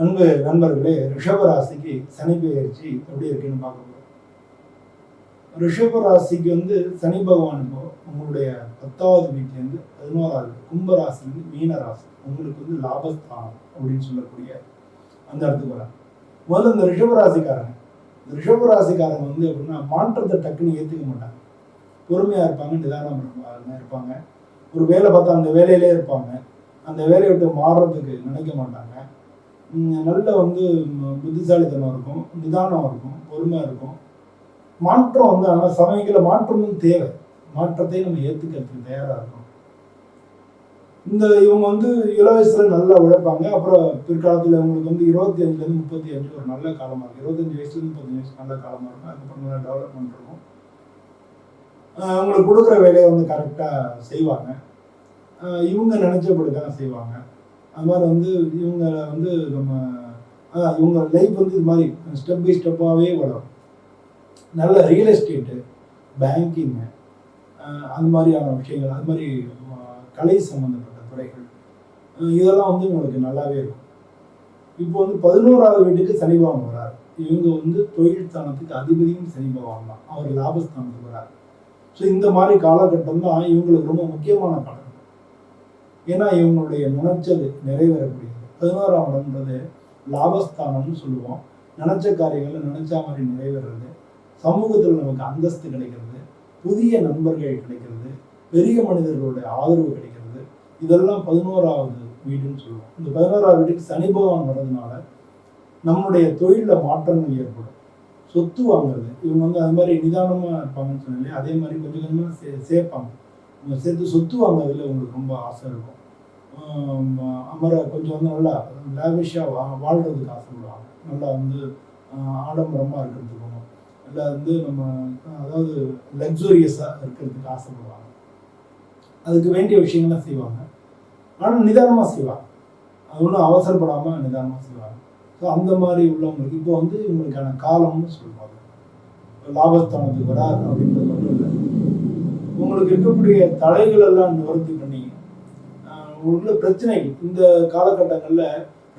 அன்பு நண்பர்களே, ரிஷபராசிக்கு சனி பெயர்ச்சி எப்படி இருக்குன்னு பார்க்க போகிறோம். ரிஷபராசிக்கு சனி பகவான் இப்போ உங்களுடைய 10வது வீட்டிலேருந்து 11வது கும்பராசிலேருந்து மீனராசி உங்களுக்கு லாபஸ்தானம் அப்படின்னு சொல்லக்கூடிய அந்த இடத்துக்கு வராங்க. முதல்ல இந்த ரிஷபராசிக்காரங்க எப்படின்னா மாற்றத்தை டக்குன்னு ஏற்றுக்க மாட்டாங்க. பொறுமையாக இருப்பாங்க, நிதானம் இருப்பாங்க. ஒரு வேலை பார்த்தா அந்த வேலையிலே இருப்பாங்க. அந்த வேலையை விட்டு மாறுறதுக்கு நினைக்க மாட்டாங்க. நல்ல புத்திசாலித்தனம் இருக்கும், நிதானம் இருக்கும், பொறுமையாக இருக்கும். மாற்றம் ஆனால் சமயங்களில் மாற்றமும் தேவை. மாற்றத்தை நம்ம ஏற்றுக்கிறதுக்கு தயாராக இருக்கணும். இவங்க இள வயசுல நல்லா உழைப்பாங்க. அப்புறம் பிற்காலத்தில் இவங்களுக்கு 25லேருந்து 35 ஒரு நல்ல காலமாக இருக்கும். 25 வயசுலேருந்து 35 வயசு நல்ல காலமாக இருக்கும். அதுக்கப்புறம் நல்லா டெவலப்மெண்ட் இருக்கும். அவங்களுக்கு கொடுக்குற வேலையை கரெக்டாக செய்வாங்க. இவங்க நினைச்சபடி தான் செய்வாங்க. அது மாதிரி இவங்க நம்ம இவங்க லைஃப் இது மாதிரி ஸ்டெப் பை ஸ்டெப்பாகவே வளரும். நல்ல ரியல் எஸ்டேட்டு, பேங்கிங்கு, அது மாதிரியான விஷயங்கள், அது மாதிரி கலை சம்மந்தப்பட்ட துறைகள், இதெல்லாம் உங்களுக்கு நல்லாவே இருக்கும். இப்போ 11வது வீட்டுக்கு சனி பகவான் வராரு. இவங்க தொழில் ஸ்தானத்துக்கு அதிபதியும் சனி பகவான் தான். அவர் லாபஸ்தானத்துக்கு வராரு. ஸோ இந்த மாதிரி காலகட்டம் தான் இவங்களுக்கு ரொம்ப முக்கியமான காலம். ஏன்னா இவங்களுடைய நினைச்சது நிறைவேறக்கூடியது. 11ஆம் இடம்ன்றது லாபஸ்தானம்னு சொல்லுவோம். நினைச்ச காரியங்கள் நினைச்ச மாதிரி நிறைவேறது, சமூகத்தில் நமக்கு அந்தஸ்து கிடைக்கிறது, புதிய நண்பர்கள் கிடைக்கிறது, பெரிய மனிதர்களுடைய ஆதரவு கிடைக்கிறது. இதெல்லாம் 11வது வீடுன்னு சொல்லுவோம். இந்த 11வது வீட்டுக்கு சனி பகவான் வர்றதுனால நம்மளுடைய தொழிலில் மாற்றங்கள் ஏற்படும். சொத்து வாங்குறது, இவங்க அது மாதிரி நிதானமாக இருப்பாங்கன்னு சொன்னாலே அதே மாதிரி கொஞ்சம் கொஞ்சமாக சேர்ப்பாங்க. சேர்த்து சொத்து வாங்குறதுல உங்களுக்கு ரொம்ப ஆசை இருக்கும். அமர கொஞ்சம் நல்லா லேவிஷாக வாழ்கிறதுக்கு ஆசைப்படுவாங்க. நல்லா ஆடம்பரமாக இருக்கிறதுக்கும், இல்லை நம்ம அதாவது லக்ஸூரியஸாக இருக்கிறதுக்கு ஆசைப்படுவாங்க. அதுக்கு வேண்டிய விஷயங்கள்லாம் செய்வாங்க. ஆனால் நிதானமாக செய்வாங்க. அது ஒன்றும் அவசரப்படாமல் நிதானமாக செய்வாங்க. ஸோ அந்த மாதிரி உள்ளவங்களுக்கு இப்போ இவங்களுக்கான காலம்னு சொல்லுவாங்க. லாபஸ்தானத்துக்கு வராது அப்படின்றது மட்டும் இல்லை, உங்களுக்கு இருக்கக்கூடிய தடைகள் எல்லாம் நிவர்த்தி பண்ணி உங்களுக்குள்ள பிரச்சனைகள் இந்த காலகட்டங்களில்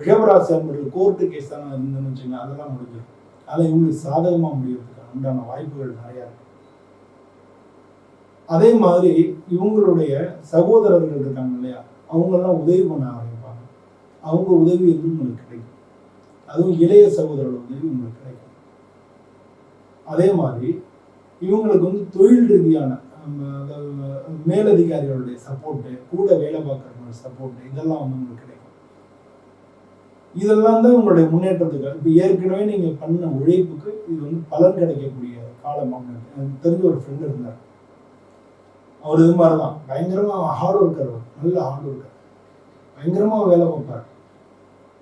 ரிஷபராசி அன்பர்கள் கோர்ட்டு கேஸ் தான் இருந்துன்னு வச்சுங்க, அதெல்லாம் முடிஞ்சிடும். அதை இவங்களுக்கு சாதகமாக முடியறதுக்கான உண்டான வாய்ப்புகள் நிறையா இருக்கு. அதே மாதிரி இவங்களுடைய சகோதரர்கள் இருக்காங்க இல்லையா, அவங்கெல்லாம் உதவி பண்ண ஆரம்பிப்பாங்க. அவங்க உதவி உங்களுக்கு கிடைக்கும். அதுவும் இளைய சகோதரர்கள் உதவி உங்களுக்கு கிடைக்கும். அதே மாதிரி இவங்களுக்கு தொழில் ரீதியான மேலதிகாரிகளுடைய சப்போர்ட்டு, கூட வேலை பார்க்குறவங்களோட சப்போர்ட்டு, இதெல்லாம் உங்களுக்கு கிடைக்கும். இதெல்லாம் தான் உங்களுடைய முன்னேற்றத்துக்கு. இப்போ ஏற்கனவே நீங்கள் பண்ண உழைப்புக்கு இது பலன் கிடைக்கக்கூடிய காலம். எனக்கு தெரிஞ்ச ஒரு ஃப்ரெண்டு இருந்தார். அவர் இது மாதிரி தான் பயங்கரமாக ஹார்ட் ஒர்க்கர். நல்ல ஹார்ட் ஒர்க்கர், பயங்கரமாக வேலை பார்ப்பார்.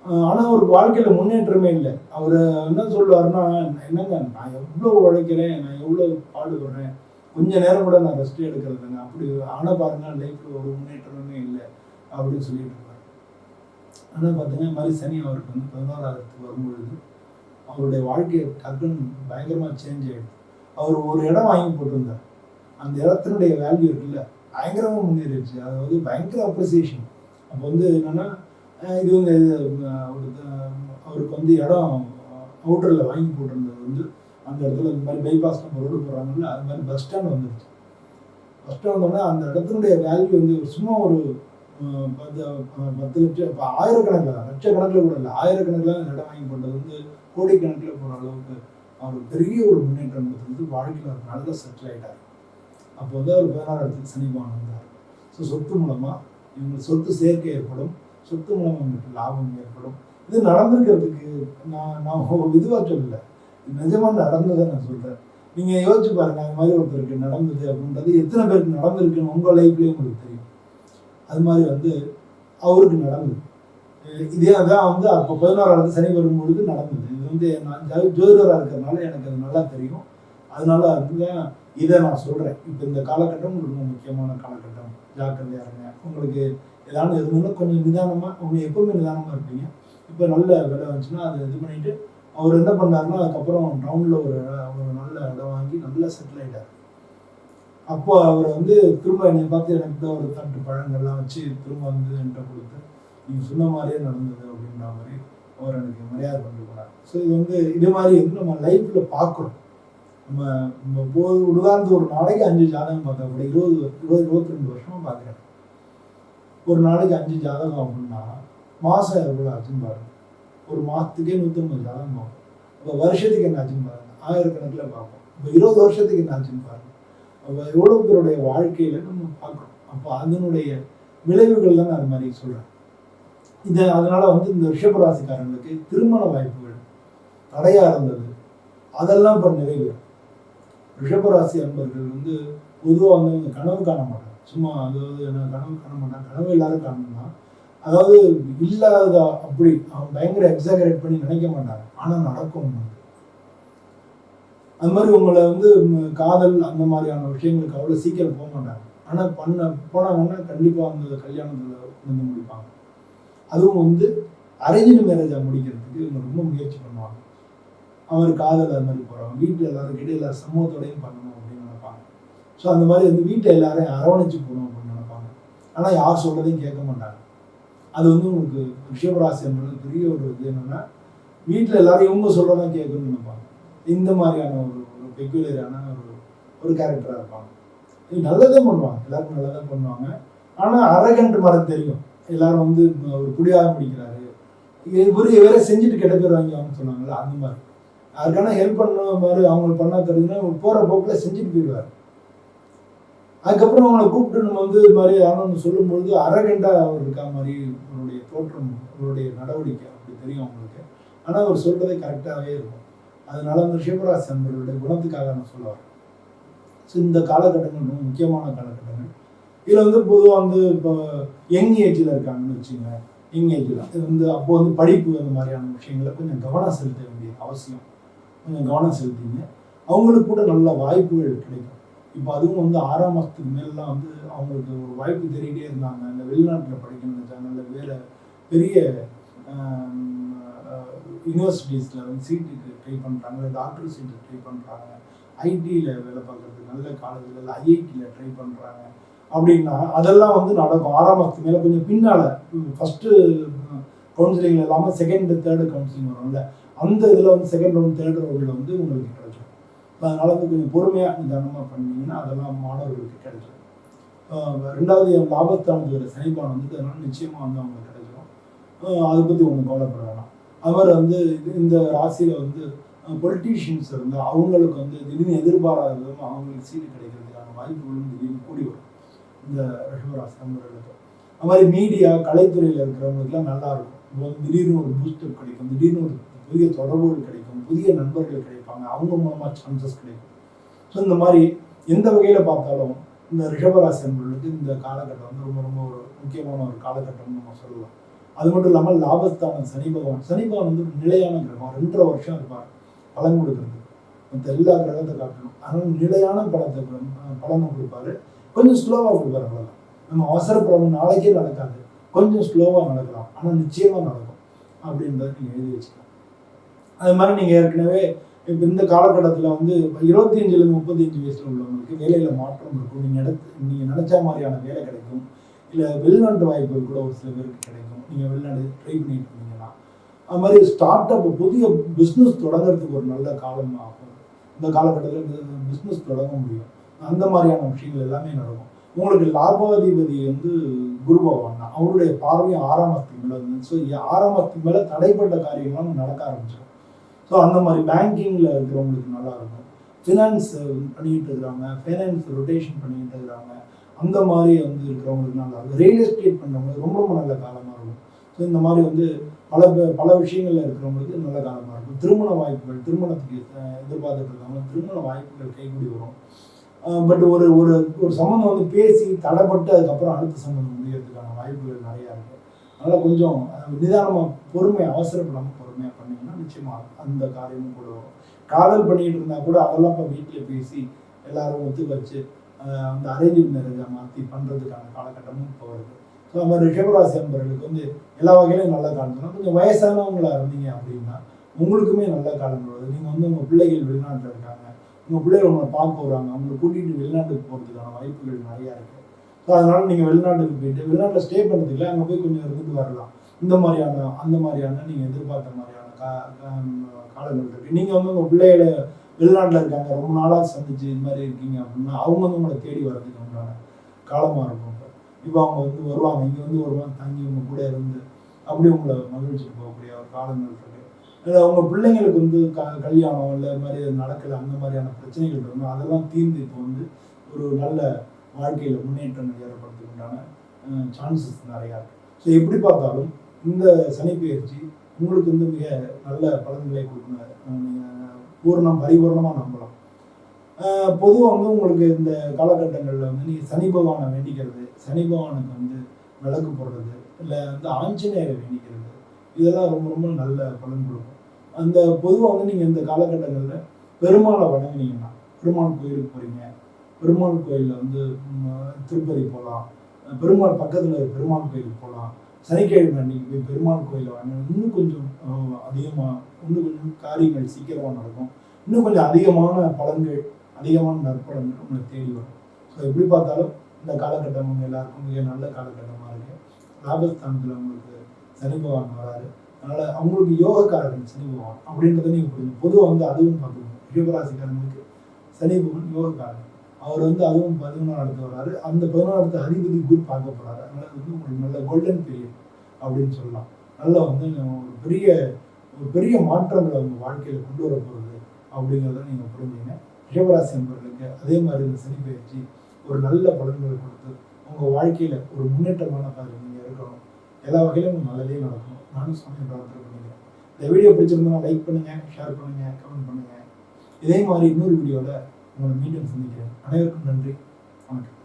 ஆனால் அவருக்கு வாழ்க்கையில் முன்னேற்றமே இல்லை. அவர் என்ன சொல்லுவாருன்னா, என்னங்க நான் எவ்வளோ உழைக்கிறேன், நான் எவ்வளோ பாடுபடுறேன், கொஞ்ச நேரம் கூட நான் ரெஸ்ட் எடுக்கிறதுங்க, அப்படி ஆனால் பாருங்க லைஃப்பில் ஒரு முன்னேற்றமே இல்லை அப்படின்னு சொல்லிட்டு இருப்பார். ஆனால் பார்த்தீங்கன்னா மாதிரி சனி அவருக்கு 11வது வரும்பொழுது அவருடைய வாழ்க்கையை டக்குன்னு பயங்கரமாக சேஞ்ச் ஆகிடுது. அவர் ஒரு இடம் வாங்கி போட்டிருந்தார். அந்த இடத்தினுடைய வேல்யூ இருக்குல்ல, பயங்கரமாக முன்னேறிடுச்சு. அதாவது பயங்கர அப்ரிசியேஷன். அப்போ என்னென்னா இது அவருக்கு இடம் அவுட்டரில் வாங்கி போட்டிருந்தது அந்த இடத்துல இந்த மாதிரி பைபாஸ் நம்ம ரோடு போடுறாங்கல்ல, அது மாதிரி பஸ் ஸ்டாண்ட் வந்துடுச்சு. பஸ் ஸ்டாண்ட் வந்தோடனே அந்த இடத்தினுடைய வேல்யூ சும்மா ஒரு 10 லட்சம், இப்போ ஆயிரக்கணக்கில், லட்சக்கணக்கில் கூட இல்லை, ஆயிரக்கணக்கில் இடம் வாங்கி போட்டது கோடிக்கணக்கில் போகிற அளவுக்கு அவர் பெரிய ஒரு முன்னேற்றம் கொடுத்தது. வாழ்க்கையில் அவர் நல்ல செட்டில் ஆகிட்டார். அப்போ அவர் 16 இடத்துக்கு சனி பகவான் வந்தார். ஸோ சொத்து மூலமாக இவங்களுக்கு சொத்து சேர்க்கை ஏற்படும். சொத்து மூலமாக உங்களுக்கு லாபம் ஏற்படும். இது நடந்துக்கிறதுக்கு நான் இதுவாக சொல்லலை, நிஜமாக நடந்ததை நான் சொல்கிறேன். நீங்கள் யோசிச்சு பாருங்கள், அது மாதிரி ஒருத்தருக்கு நடந்தது அப்படின்றது எத்தனை பேருக்கு நடந்திருக்குன்னு உங்கள் லைஃப்லேயே உங்களுக்கு தெரியும். அது மாதிரி அவருக்கு நடந்தது. இதே தான் அப்போ 16வது சனி வரும்பொழுது நடந்தது. இது நான் ஜோதிடராக இருக்கிறதுனால எனக்கு அது நல்லா தெரியும். அதனால இதை நான் சொல்கிறேன். இப்போ இந்த காலகட்டம் உங்களுக்கு ரொம்ப முக்கியமான காலகட்டம். ஜாக்கிரதையாக இருங்க. உங்களுக்கு ஏதாவது இருந்ததுன்னா கொஞ்சம் நிதானமாக, அவங்க எப்பவுமே நிதானமாக இருப்பீங்க. இப்போ நல்ல வேலை வந்துச்சுன்னா அதை இது பண்ணிவிட்டு அவர் என்ன பண்ணாருன்னா, அதுக்கப்புறம் டவுனில் ஒரு நல்ல இடம் வாங்கி நல்லா செட்டில் ஆகிட்டார். அப்போ அவர் திரும்ப என்னை பார்த்து எனக்கு ஒரு தட்டு பழங்கள்லாம் வச்சு திரும்ப என்கிட்ட கொடுத்து நீங்கள் சொன்ன மாதிரியே நடந்தது அப்படின்ற மாதிரி அவர் எனக்கு மரியாதை பண்ணிட்டு போனார். ஸோ இது வந்து இதே மாதிரி வந்து நம்ம லைஃப்பில் பார்க்குறோம். நம்ம நம்ம உதாரணத்துக்கு ஒரு நாளைக்கு 5 ஜாதகம் பார்த்தா கூட 22 வருஷமாக பார்க்குறேன். ஒரு நாளைக்கு 5 ஜாதகம் அப்படின்னா மாதம் எவ்வளோ ஆச்சுன்னு பாருங்க. ஒரு மாதத்துக்கே 150 ஜாதகம் பார்ப்போம். இப்போ வருஷத்துக்கு என்ன ஆச்சுன்னு பாருங்க, ஆயிரக்கணக்கில் பார்ப்போம். இப்போ 20 வருஷத்துக்கு என்ன ஆச்சுன்னு பாருங்க. அப்போ எவ்வளோ பேருடைய வாழ்க்கையில் நம்ம பார்க்குறோம். அப்போ அதனுடைய விளைவுகள் தான் நான் அது மாதிரி சொல்கிறேன். அதனால வந்து இந்த ரிஷபராசிக்காரங்களுக்கு திருமண வாய்ப்புகள் தடையாக இருந்தது, அதெல்லாம் இப்போ நிறைவேறும். ரிஷபராசி அன்பர்கள் வந்து பொதுவாக வந்து கனவு காண மாட்டாங்க. சும்மா அதாவது என்ன கனவு காண மாட்டாங்க, கனவு எல்லாரும் காணணும்னா அதாவது இல்லாத அப்படி அவங்க பயங்கர எக்ஸாகரேட் பண்ணி நினைக்க மாட்டாங்க, ஆனால் நடக்கும். அது மாதிரி உங்களை வந்து காதல் அந்த மாதிரியான விஷயங்களுக்கு அவ்வளோ சீக்கிரம் போக மாட்டாங்க. ஆனால் போனாங்கன்னா கண்டிப்பாக அந்த கல்யாணத்தில் வந்து முடிப்பாங்க. அதுவும் வந்து அரேஞ்ச் மேரேஜாக முடிக்கிறதுக்கு இவங்க ரொம்ப முயற்சி பண்ணுவாங்க. அவர் காதல் அது மாதிரி போகிறவங்க வீட்டில் எல்லாருக்கிட்ட எல்லாரும் சமூகத்தோடையும் பண்ணணும் அப்படின்னு நினைப்பாங்க. ஸோ அந்த மாதிரி வந்து வீட்டை எல்லாரையும் அரவணைச்சு போகணும் அப்படின்னு நினைப்பாங்க. ஆனால் யார் சொல்கிறதையும் கேட்க மாட்டாங்க. அது வந்து உங்களுக்கு ரிஷபராசி என்பது பெரிய ஒரு இது என்னென்னா, வீட்டில் எல்லாரும் இவங்க சொல்கிறதான் கேட்கணும்னு நினைப்பாங்க. இந்த மாதிரியான ஒரு பெக்யூலரான ஒரு கேரக்டராக இருப்பாங்க. நல்லதான் பண்ணுவாங்க, எல்லாருக்கும் நல்லதான் பண்ணுவாங்க. ஆனால் அரகண்ட் மாதிரி தெரியும். எல்லாரும் வந்து ஒரு குடியாக முடிக்கிறாரு, இவரே செஞ்சுட்டு கெட்ட பேர் வாங்கிவாங்கன்னு சொன்னாங்கல்ல, அந்த மாதிரி யாருக்கான ஹெல்ப் பண்ண மாதிரி அவங்களுக்கு பண்ணா தெரிஞ்சுன்னா போகிற போக்கில் செஞ்சுட்டு போயிடுவார். அதுக்கப்புறம் அவங்கள கூப்பிட்டு நம்ம வந்து இது மாதிரி யாரும் சொல்லும்பொழுது அரகண்டாக அவர் இருக்கா மாதிரி அவருடைய தோற்றம், அவருடைய நடவடிக்கை அப்படி தெரியும் அவங்களுக்கு. ஆனால் அவர் சொல்கிறதே கரெக்டாகவே இருக்கும். அதனால அந்த ரிஷபராசி அன்பர்களுடைய குணத்துக்காக நான் சொல்ல வரேன். ஸோ இந்த காலகட்டங்கள் ரொம்ப முக்கியமான காலகட்டங்கள். இதில் வந்து பொதுவாக வந்து இப்போ யங் ஏஜில் இருக்காங்கன்னு வச்சுங்க, யங் ஏஜில் இது வந்து அப்போ வந்து படிப்பு அந்த மாதிரியான விஷயங்களை கொஞ்சம் கவனம் செலுத்த வேண்டியது அவசியம். கொஞ்சம் கவனம் செலுத்திங்க, அவங்களுக்கு கூட நல்ல வாய்ப்புகள் கிடைக்கும். இப்போ அதுவும் வந்து 6ஆம் மாதத்துக்கு மேலாம் வந்து அவங்களுக்கு ஒரு வாய்ப்பு தேடிட்டே இருந்தாங்க. இல்லை வெளிநாட்டில் படிக்கணும்னு நினச்சாங்க, இல்லை வேறு பெரிய யூனிவர்சிட்டிஸில் வந்து சீட்டுக்கு ட்ரை பண்ணுறாங்க, இல்லை டாக்டர் சீட்டு ட்ரை பண்ணுறாங்க, ஐடியில் வேலை பார்க்குறதுக்கு நல்ல காலேஜில் இல்லை ஐஐடியில் ட்ரை பண்ணுறாங்க அப்படின்னா அதெல்லாம் வந்து நடக்கும். 6ஆம் மாதத்துக்கு மேலே கொஞ்சம் பின்னால் ஃபஸ்ட்டு கவுன்சிலிங்கில் இல்லாமல் செகண்ட் தேர்டு கவுன்சிலிங் வரும்ல, அந்த இதில் வந்து செகண்ட் ரவுண்ட் தேர்ட் ரவுண்டில் வந்து உங்களுக்கு கிடைக்கும். அதனால் வந்து கொஞ்சம் பொறுமையாக நிதானமாக பண்ணிங்கன்னா அதெல்லாம் மாணவர்களுக்கு கிடைக்கும். 2வது லாபஸ்தானத்துக்கு வர சனிபான் வந்து அதனால் நிச்சயமாக வந்து அவங்களுக்கு கிடைக்கும். அதை பற்றி ஒன்றும் கவலைப்பட வேணாம். அது மாதிரி வந்து இந்த ராசியில் வந்து பொலிட்டீஷியன்ஸ் இருந்தால் அவங்களுக்கு வந்து திடீர்னு எதிர்பாராத விதமாக அவங்களுக்கு சீட்டு கிடைக்கிறதுக்கான வாய்ப்புகளும் திடீர்னு கூடி வரும் இந்த ரிஷபராசி நண்பர்களுக்கு. அது மாதிரி மீடியா கலைத்துறையில் இருக்கிறவங்களுக்குலாம் நல்லா இருக்கும். இப்போ வந்து திடீர்னு ஒரு பூஸ்டப் கிடைக்கும், திடீர்னு ஒரு புதிய தொடர்புகள் கிடைக்கும், புதிய நண்பர்கள் கிடைப்பாங்க, அவங்க மூலமாக சான்சஸ் கிடைக்கும். ஸோ இந்த மாதிரி எந்த வகையில் பார்த்தாலும் இந்த ரிஷபராசி நண்பர்களுக்கு இந்த காலகட்டம் வந்து ரொம்ப ரொம்ப ஒரு முக்கியமான ஒரு காலகட்டம்னு நம்ம சொல்லலாம். அது மட்டும் இல்லாமல் லாபஸ்தானம் சனி பகவான் வந்து நிலையான கிரகம், 2.5 வருஷம் இருப்பார் பலன் கொடுக்குறது. மற்ற எல்லா கிரகத்தை காட்டணும், ஆனால் நிலையான பலனை கொடுப்பாரு. கொஞ்சம் ஸ்லோவாக கொடுப்பாரு, அவ்வளோதான். நம்ம அவசரப்படணும், நாளைக்கே நடக்காது, கொஞ்சம் ஸ்லோவாக நடக்கலாம், ஆனால் நிச்சயமாக நடக்கும் அப்படின்றத நீங்கள் எழுதி வச்சுக்கலாம். அது மாதிரி நீங்கள் ஏற்கனவே இப்போ இந்த காலகட்டத்தில் வந்து 25லேருந்து 35 வயசில் உள்ளவங்களுக்கு வேலையில் மாற்றம் இருக்கும். நீங்கள் நினச்ச மாதிரியான வேலை கிடைக்கும், இல்லை வெளிநாட்டு வாய்ப்புகள் கூட ஒரு சில பேருக்கு கிடைக்கும். நீங்கள் வெளிநாடு ட்ரை பண்ணிட்டு இருந்தீங்கன்னா அது மாதிரி ஸ்டார்ட் அப் புதிய பிஸ்னஸ் தொடங்குறதுக்கு ஒரு நல்ல காலம் ஆகும். இந்த காலகட்டத்தில் பிஸ்னஸ் தொடங்க முடியும். அந்த மாதிரியான விஷயங்கள் எல்லாமே நடக்கும். உங்களுக்கு லாபாதிபதி வந்து குரு பகவான் தான், அவருடைய பார்வையும் 6ஆம் மாதத்துக்கு மேலே வந்து. ஸோ 6ஆம் மாதத்துக்கு மேலே தடைப்பட்ட காரியங்கள்லாம் நடக்க ஆரம்பிச்சிடும். ஸோ அந்த மாதிரி பேங்கிங்கில் இருக்கிறவங்களுக்கு நல்லா இருக்கும். ஃபினான்ஸ் பண்ணிக்கிட்டு இருக்கிறாங்க, ஃபைனான்ஸ் ரொட்டேஷன் பண்ணிக்கிட்டு இருக்கிறாங்க, அந்த மாதிரி வந்து இருக்கிறவங்களுக்கு நல்லா இருக்கும். ரியல் எஸ்டேட் பண்ணுறவங்களுக்கு ரொம்ப ரொம்ப நல்ல காலமாக இருக்கும். ஸோ இந்த மாதிரி வந்து பல விஷயங்களில் இருக்கிறவங்களுக்கு நல்ல காலமாக இருக்கும். திருமண வாய்ப்புகள், திருமணத்துக்கு எதிர்பார்த்துட்டு இருக்காங்க, திருமண வாய்ப்புகள் கைகூடி வரும். பட் ஒரு ஒரு ஒரு சம்மந்தம் வந்து பேசி தடைப்பட்டு அதுக்கப்புறம் அடுத்த சம்மந்தம் முடியறதுக்கான வாய்ப்புகள் நிறையா இருக்குது. அதனால் கொஞ்சம் நிதானமாக பொறுமையாக அவசரப்படாமல் பொறுமையாக பண்ணிங்கன்னா நிச்சயமாக அந்த காரியமும் கூட வரும். காதல் பண்ணிக்கிட்டு இருந்தால் கூட அதெல்லாம் இப்போ வீட்டில் பேசி எல்லாரும் ஒத்துக்க வச்சு அந்த அரேஞ்ச் மேரேஜாக மாற்றி பண்ணுறதுக்கான காலகட்டமும் இப்போ வருது. ஸோ நம்ம ரிஷபராசி அன்பர்களுக்கு வந்து எல்லா வகையிலும் நல்ல காலம் சொன்னால், கொஞ்சம் வயசானவங்களா இருந்தீங்க அப்படின்னா உங்களுக்குமே நல்ல காலம் வருது. நீங்கள் வந்து உங்கள் பிள்ளைகள் வெளிநாட்டில் இருக்காங்க, உங்கள் பிள்ளைகள் உங்களை பார்க்க வருவாங்க, அவங்களை கூட்டிகிட்டு வெளிநாட்டுக்கு போகிறதுக்கான வாய்ப்புகள் நிறையா இருக்குது. ஸோ அதனால் நீங்கள் வெளிநாட்டுக்கு போயிட்டு வெளிநாட்டில் ஸ்டே பண்ணுறதுக்குல அங்கே போய் கொஞ்சம் இருந்துட்டு வரலாம். இந்த மாதிரியான அந்த மாதிரியான நீங்கள் எதிர்பார்த்த மாதிரியான காலங்கள் இருக்குது. நீங்கள் வந்து உங்கள் பிள்ளைகள வெளிநாட்டில் இருக்காங்க, ரொம்ப நாளாக சந்திச்சு இது மாதிரி இருக்கீங்க அப்படின்னா அவங்க வந்து உங்களை தேடி வர்றதுக்கு உண்டான காலமாக இருக்கும். இப்போ அவங்க வந்து வருவாங்க, இங்கே வந்து வருவாங்க, தங்கி உங்க கூட இருந்து அப்படி உங்களை மகிழ்ச்சிட்டு போகக்கூடிய ஒரு காலங்கள் இருக்குது. இல்லை உங்கள் பிள்ளைங்களுக்கு வந்து கல்யாணம் இல்லை இது மாதிரி நடக்கலை, அந்த மாதிரியான பிரச்சனைகள் இருக்கும், அதெல்லாம் தீர்ந்து இப்போ வந்து ஒரு நல்ல வாழ்க்கையில் முன்னேற்றங்கள் ஏற்படுறதுக்கு உண்டான சான்சஸ் நிறையா இருக்குது. ஸோ எப்படி பார்த்தாலும் இந்த சனி பயிற்சி உங்களுக்கு வந்து மிக நல்ல பலன்களை கொடுக்கணும், நீங்கள் பரிபூர்ணமாக நம்பலாம். பொதுவாக வந்து உங்களுக்கு இந்த காலகட்டங்களில் வந்து நீங்கள் சனி பகவானை வேண்டிக்கிறது, சனி பகவானுக்கு வந்து விளக்கு போடுறது, இல்லை வந்து ஆஞ்சநேயரை வேண்டிக்கிறது, இதெல்லாம் ரொம்ப ரொம்ப நல்ல பலன் கொடுக்கும். அந்த பொதுவாக வந்து நீங்கள் இந்த காலகட்டங்களில் பெருமாளை வணங்கினீங்கன்னா, பெருமாள் கோயிலுக்கு போகிறீங்க, பெருமாள் கோயிலில் வந்து திருப்பதி போகலாம், பெருமாள் பக்கத்தில் பெருமாள் கோயிலுக்கு போகலாம், சனிக்கிழமை அன்னைக்கு போய் பெருமாள் கோயிலை வாங்க, இன்னும் கொஞ்சம் அதிகமாக இன்னும் கொஞ்சம் காரியங்கள் சீக்கிரமாக நடக்கும், இன்னும் கொஞ்சம் அதிகமான பலன்கள் அதிகமான நற்பலன்கள் உங்களுக்கு தேடி வரும். ஸோ எப்படி பார்த்தாலும் இந்த காலகட்டம் வந்து எல்லாருக்கும் மிக நல்ல காலகட்டமாக இருக்குது. லாபஸ்தானத்தில் உங்களுக்கு சனி பகவான் வராரு, அதனால் அவங்களுக்கு யோகக்காரர்கள் சனி பகவான் அப்படின்றத நீங்கள் புரிஞ்சு. பொதுவாக வந்து அதுவும் பார்த்துக்கணும், ரிஷபராசிக்காரங்களுக்கு சனி பகவான் யோகக்காரன், அவர் வந்து அதுவும் 11 வராரு, அந்த 11 அதிபதி குரு பார்க்க போகிறாரு. அதனால் வந்து உங்களுக்கு நல்ல கோல்டன் பீரியட் அப்படின்னு சொல்லலாம். நல்லா வந்து ஒரு பெரிய மாற்றங்களை உங்கள் வாழ்க்கையில் கொண்டு வர போகிறது அப்படிங்கிறத நீங்கள் புரிஞ்சுங்க. ரிஷபராசி நண்பர்களுக்கு அதே மாதிரி இந்த சனி பயிற்சி ஒரு நல்ல பலன்களை கொடுத்து உங்கள் வாழ்க்கையில் ஒரு முன்னேற்றமான பாதையில் நீங்கள் இருக்கணும், எல்லா வகையிலும் நல்லதே நடக்கணும். நானும் சாமி பிரார்த்தனை பண்ணிக்கிறேன். இந்த வீடியோ பிடிச்சிருந்தா லைக் பண்ணுங்கள், ஷேர் பண்ணுங்கள், கமெண்ட் பண்ணுங்கள். இதே மாதிரி இன்னொரு வீடியோவில் உங்களை மீண்டும் சந்திக்கிறேன். அனைவருக்கும் நன்றி, வணக்கம்.